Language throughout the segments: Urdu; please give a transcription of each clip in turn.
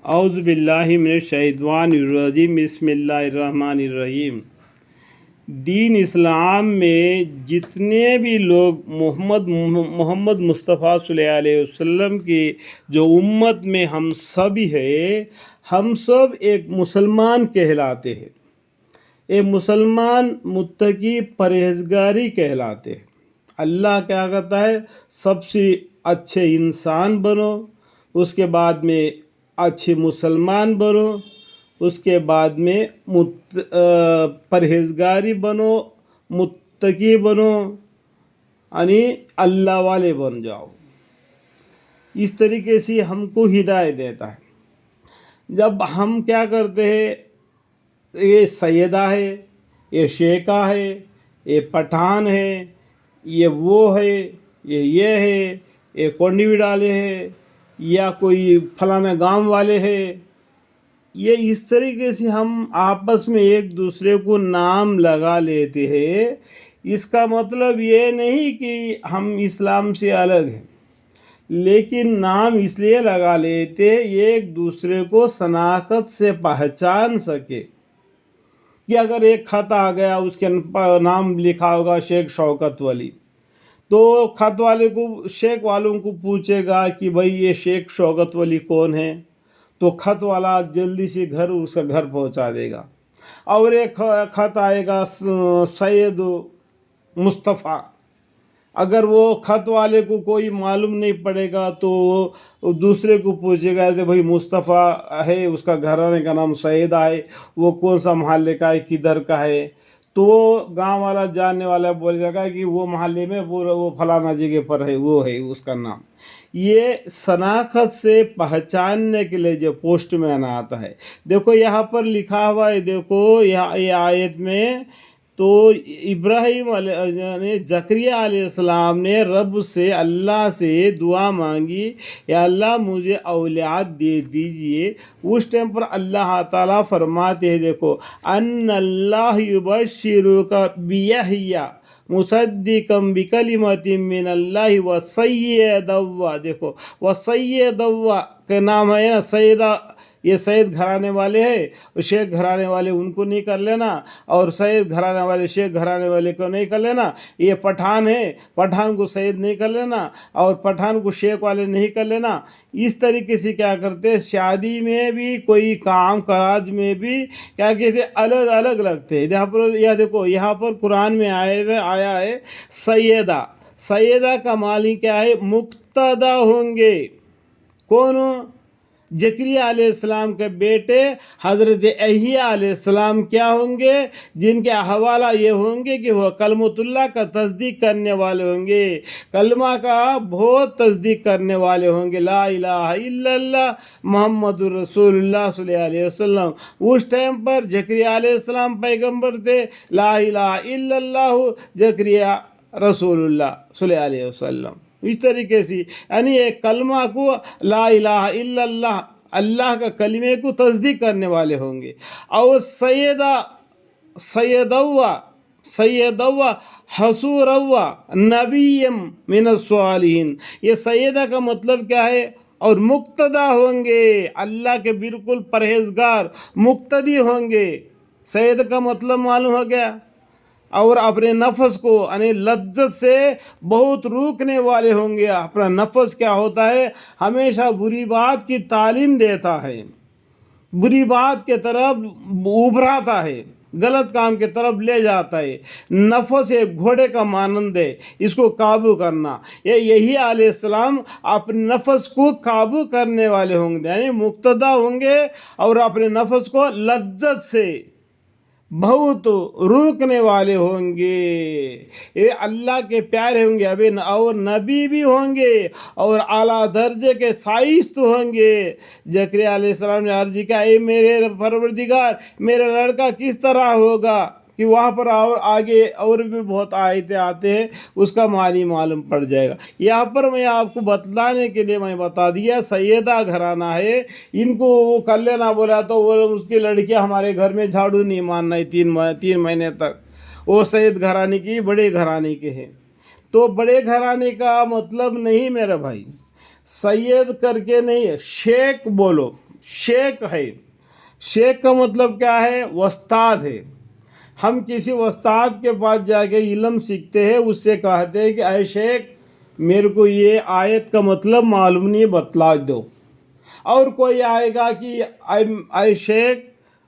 اعوذ باللہ من الشیطان الرجیم بسم اللہ الرحمن الرحیم۔ دین اسلام میں جتنے بھی لوگ محمد مصطفیٰ صلی اللہ علیہ وسلم کی جو امت میں ہم سب ہے، ہم سب ایک مسلمان کہلاتے ہیں، ایک مسلمان متقی پرہیزگاری کہلاتے ہیں۔ اللہ کیا کہتا ہے؟ سب سے اچھے انسان بنو، اس کے بعد میں اچھے مسلمان بنو، اس کے بعد میں پرہیزگاری بنو، متقی بنو، یعنی اللہ والے بن جاؤ۔ اس طریقے سے ہم کو ہدایت دیتا ہے۔ جب ہم کیا کرتے ہیں، یہ سیدہ ہے، یہ شیخہ ہے، یہ پٹھان ہے، یہ وہ ہے، یہ ہے، یہ کونڈی وڈالے ہے، یا کوئی فلانا گاؤں والے ہیں، یہ اس طریقے سے ہم آپس میں ایک دوسرے کو نام لگا لیتے ہیں۔ اس کا مطلب یہ نہیں کہ ہم اسلام سے الگ ہیں، لیکن نام اس لیے لگا لیتے ایک دوسرے کو شناخت سے پہچان سکے۔ کہ اگر ایک خط آ گیا، اس کے نام لکھا ہوگا شیخ شوکت ولی، تو خط والے کو، شیخ والوں کو پوچھے گا کہ بھئی یہ شیخ شوکت ولی کون ہے، تو خط والا جلدی سے اس کا گھر پہنچا دے گا۔ اور ایک خط آئے گا سید مصطفیٰ، اگر وہ خط والے کو کوئی معلوم نہیں پڑے گا تو وہ دوسرے کو پوچھے گا کہ بھئی مصطفیٰ ہے، اس کا گھرانے کا نام سیدہ ہے، وہ کون سا محلے کا ہے، کدھر کا ہے، تو وہ گاؤں والا جاننے والا بولے گا کہ وہ محلے میں وہ فلانا جگہ پر ہے، وہ ہے اس کا نام۔ یہ شناخت سے پہچاننے کے لیے جو پوسٹ مین آتا ہے، دیکھو یہاں پر لکھا ہوا ہے، دیکھو یہ آیت میں تو ابراہیم یعنی زکریا علیہ السلام نے رب سے، اللہ سے دعا مانگی، یا اللہ مجھے اولاد دے دیجئے۔ اس ٹائم پر اللہ تعالیٰ فرماتے ہیں، دیکھو ان اللہ یبشرک بیحییٰ مصدقا بکلمۃ من اللہ وسیدہ، دیکھو وسیدہ کا نام ہے نا، سیدہ، یہ سید گھرانے والے ہیں، شیخ گھرانے والے ان کو نہیں کر لینا، اور سید گھرانے والے شیخ گھرانے والے کو نہیں کر لینا۔ یہ پٹھان ہے، پٹھان کو سید نہیں کر لینا، اور پٹھان کو شیخ والے نہیں کر لینا۔ اس طریقے سے کیا کرتے، شادی میں بھی، کوئی کام کاج میں بھی کیا کہتے، الگ الگ لگتے ہیں۔ یہاں پر یہ دیکھو، یہاں پر قرآن میں آیا ہے سیدہ۔ سیدہ کا معنی کیا ہے؟ مقتدی ہوں گے۔ کون؟ زکریا علیہ السلام کے بیٹے حضرت یحییٰ علیہ السلام کیا ہوں گے؟ جن کے حوالہ یہ ہوں گے کہ وہ کلمۃ اللہ کا تصدیق کرنے والے ہوں گے، کلمہ کا بہت تصدیق کرنے والے ہوں گے، لا الہ الا اللہ محمد الرسول اللہ صلی اللہ علیہ وسلم۔ اس ٹائم پر زکریا علیہ السلام پیغمبر تھے، لا الہ الا اللہ زکریا رسول اللہ صلی اللہ علیہ وسلم۔ اس طریقے سے یعنی ایک کلمہ کو، لا الہ الا اللہ، اللہ کا کلمے کو تصدیق کرنے والے ہوں گے۔ اور سیدہ حسورا نبی من الصالحین، یہ سیدہ کا مطلب کیا ہے؟ اور مقتدی ہوں گے، اللہ کے بالکل پرہیزگار مقتدی ہوں گے۔ سید کا مطلب معلوم ہو گیا۔ اور اپنے نفس کو یعنی لذت سے بہت روکنے والے ہوں گے۔ اپنا نفس کیا ہوتا ہے؟ ہمیشہ بری بات کی تعلیم دیتا ہے، بری بات کے طرف ابھراتا ہے، غلط کام کے طرف لے جاتا ہے۔ نفس ایک گھوڑے کا مانند ہے، اس کو قابو کرنا۔ یہی علیہ السلام اپنے نفس کو قابو کرنے والے ہوں گے، یعنی مقتدی ہوں گے، اور اپنے نفس کو لذت سے بہت روکنے والے ہوں گے۔ یہ اللہ کے پیارے ہوں گے، اور نبی بھی ہوں گے، اور اعلیٰ درجے کے شائست ہوں گے۔ زکریا علیہ السلام نے عرض کیا، اے میرے پروردگار، میرا لڑکا کس طرح ہوگا؟ کہ وہاں پر اور آگے اور بھی بہت آیتیں آتے ہیں، اس کا معنی معلوم پڑ جائے گا۔ یہاں پر میں آپ کو بتلانے کے لیے میں بتا دیا، سیدہ گھرانہ ہے، ان کو وہ کر لینا بولا تو وہ اس کی لڑکیاں ہمارے گھر میں جھاڑو نہیں ماننا ہے 3 مہینے تک۔ وہ سید گھرانے کی، بڑے گھرانے کے ہیں۔ تو بڑے گھرانے کا مطلب نہیں میرا بھائی سید کر کے نہیں ہے، شیخ بولو، شیخ ہے. شیخ کا مطلب کیا ہے؟ استاد ہے. ہم کسی استاد کے پاس جا کے علم سیکھتے ہیں، اس سے کہتے ہیں کہ اے شیخ میرے کو یہ آیت کا مطلب معلوم نہیں، بتلا دو. اور کوئی آئے گا کہ اے شیخ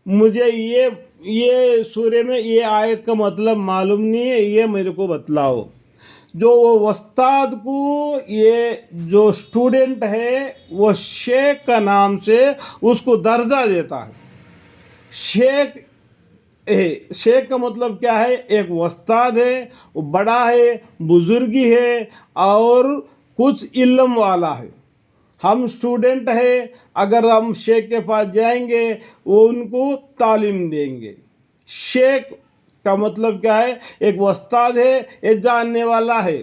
مجھے یہ سورے میں یہ آیت کا مطلب معلوم نہیں ہے، یہ میرے کو بتلاؤ. جو وہ استاد کو یہ جو اسٹوڈنٹ ہے وہ شیخ کا نام سے اس کو درجہ دیتا ہے. شیخ کا مطلب کیا ہے؟ ایک استاد ہے، وہ بڑا ہے، بزرگی ہے اور کچھ علم والا ہے. ہم اسٹوڈنٹ ہے، اگر ہم شیخ کے پاس جائیں گے وہ ان کو تعلیم دیں گے. شیخ کا مطلب کیا ہے؟ ایک استاد ہے، ایک جاننے والا ہے.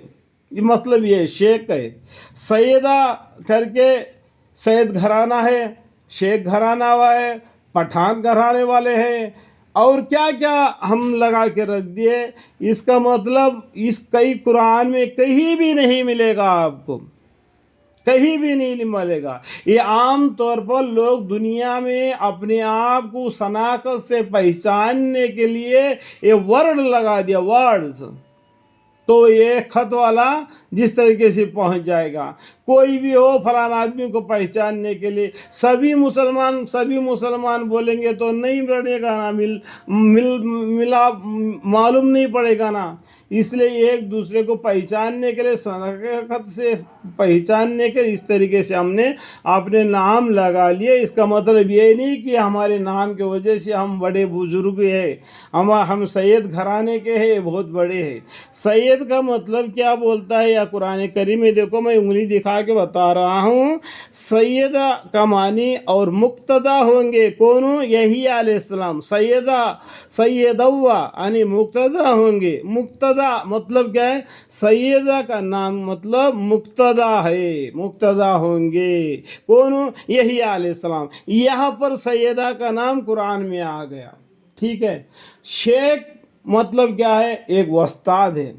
یہ مطلب یہ شیخ ہے. سیدہ کر کے سید گھرانہ ہے، شیخ گھرانہ ہوا ہے، پٹھان گھرانے والے ہیں، اور کیا کیا ہم لگا کے رکھ دیے. اس کا مطلب کئی قرآن میں کہیں بھی نہیں ملے گا، آپ کو کہیں بھی نہیں ملے گا. یہ عام طور پر لوگ دنیا میں اپنے آپ کو شناخت سے پہچاننے کے لیے یہ ورڈ لگا دیا، ورڈز. تو یہ خط والا جس طریقے سے پہنچ جائے گا، کوئی بھی ہو فلاں آدمی کو پہچاننے کے لیے سبھی مسلمان بولیں گے تو نہیں پڑے گا نا، ملا معلوم نہیں پڑے گا نا. اس لیے ایک دوسرے کو پہچاننے کے لیے، شناخت سے پہچاننے کے اس طریقے سے ہم نے اپنے نام لگا لیے. اس کا مطلب یہ نہیں کہ ہمارے نام کی وجہ سے ہم بڑے بزرگ ہیں، ہم سید گھرانے کے ہیں، بہت بڑے ہیں. سید کا مطلب کیا بولتا ہے یا قرآن کریم میں دیکھو، میں انگلی دکھا کے بتا رہا ہوں. سیدہ کا معنی اور مقتدا ہوں گے. کون؟ یحییٰ علیہ السلام. سیدوا یعنی مقتدا ہوں گے. مقتدا مطلب کیا ہے؟ سیدہ کا نام مطلب مقتدا ہے، مقتدا ہوں گے. کون؟ یحییٰ علیہ السلام. یہاں پر سیدہ کا نام قرآن میں آ گیا. ٹھیک ہے. شیخ مطلب کیا ہے؟ ایک استاد ہے.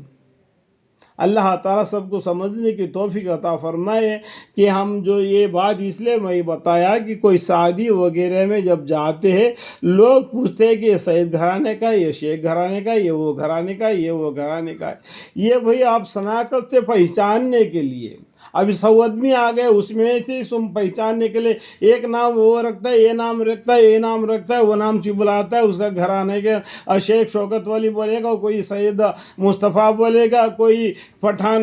اللہ تعالیٰ سب کو سمجھنے کی توفیق عطا فرمائے. کہ ہم جو یہ بات اس لیے میں بتایا کہ کوئی شادی وغیرہ میں جب جاتے ہیں لوگ پوچھتے ہیں کہ یہ سید گھرانے کا، یہ شیخ گھرانے کا، یہ وہ گھرانے کا، یہ وہ گھرانے کا. یہ بھئی آپ شناخت سے پہچاننے کے لیے. ابھی سعود میں آ گئے، اس میں سے تم پہچاننے کے لیے ایک نام وہ رکھتا ہے، یہ نام رکھتا ہے، یہ نام رکھتا ہے، وہ نام سے بلاتا ہے اس کا گھرانے کے. شیخ شوکت ولی بولے گا، کوئی سید مصطفیٰ بولے گا، کوئی پٹھان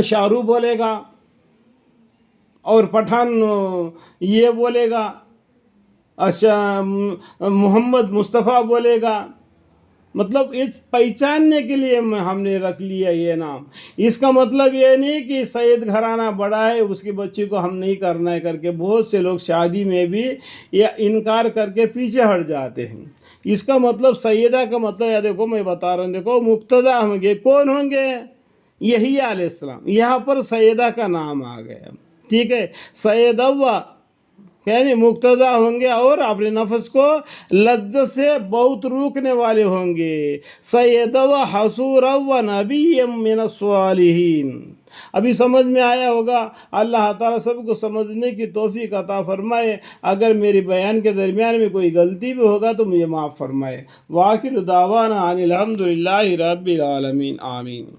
شاہ بولے گا، اور پٹھان یہ بولے گا، اچھا محمد مصطفیٰ بولے گا. مطلب اس پہچاننے کے لیے ہم نے رکھ لیا یہ نام. اس کا مطلب یہ نہیں کہ سید گھرانہ بڑا ہے اس کے بچے کو ہم نہیں کرنا ہے کر کے بہت سے لوگ شادی میں بھی یہ انکار کر کے پیچھے ہٹ جاتے ہیں. اس کا مطلب سیدہ کا مطلب ہے، دیکھو میں بتا رہا ہوں، دیکھو مقتدا ہوں گے. کون ہوں گے؟ یحییٰ علیہ السلام. یہاں پر سیدہ کا نام آ گیا. ٹھیک ہے. سیدوا یعنی مقتدا ہوں گے اور اپنے نفس کو لذت سے بہت روکنے والے ہوں گے. سیدوا حصورا و نبی من الصالحین. ابھی سمجھ میں آیا ہوگا. اللہ تعالیٰ سب کو سمجھنے کی توفیق عطا فرمائے. اگر میری بیان کے درمیان میں کوئی غلطی بھی ہوگا تو مجھے معاف فرمائے. وآخر دعوانا ان الحمد للہ رب العالمین. آمین.